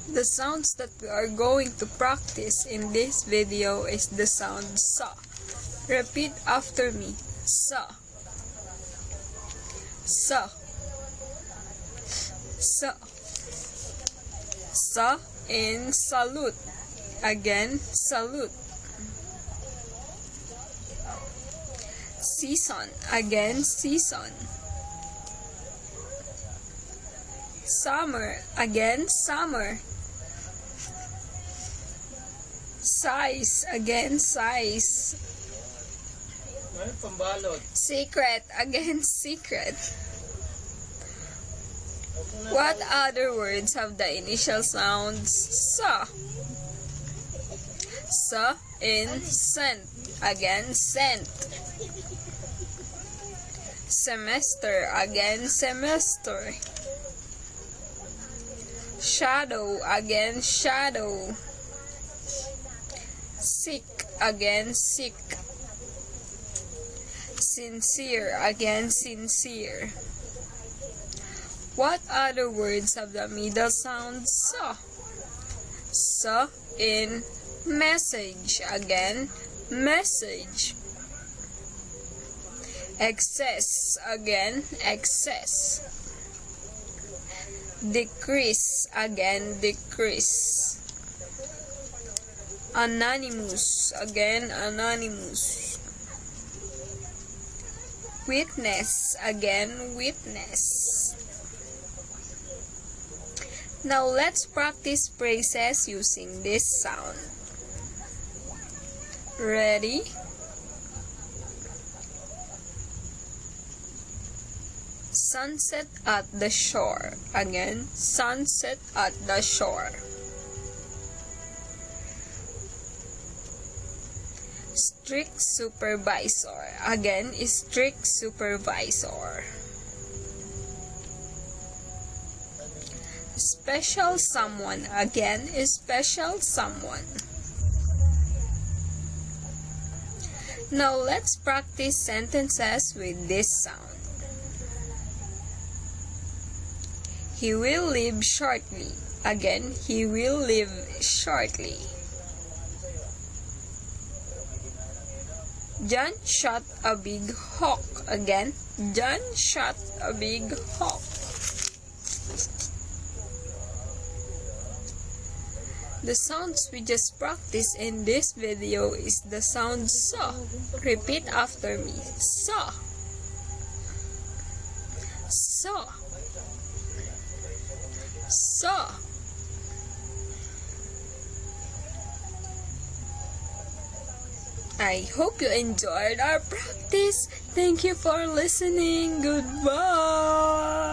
The sounds that we are going to practice in this video is the sound sa. Repeat after me. Sa. Sa. Sa. Sa in salute. Again, salute. Season. Again, season. Summer. Again, summer. Size. Again, size. Secret. Again, secret. What other words have the initial sounds sa? Sa in scent. Again, scent. Semester. Again, semester. Shadow. Again, shadow. Sick. Again, sick. Sincere. Again, sincere. What other words have the middle sound sa? Sa in message. Again, message. Excess. Again, excess. Decrease. Again, decrease. Anonymous. Again, anonymous. Witness. Again, witness. Now let's practice phrases using this sound. Ready? Sunset at the shore. Again, sunset at the shore. Strict supervisor. Again, strict supervisor. Special someone. Again, special someone. Now let's practice sentences with this sound. He will leave shortly. Again, he will leave shortly. John shot a big hawk. Again, John shot a big hawk. The sounds we just practiced in this video is the sound sa. Repeat after me. Sa. Sa. Sa. I hope you enjoyed our practice. Thank you for listening. Goodbye.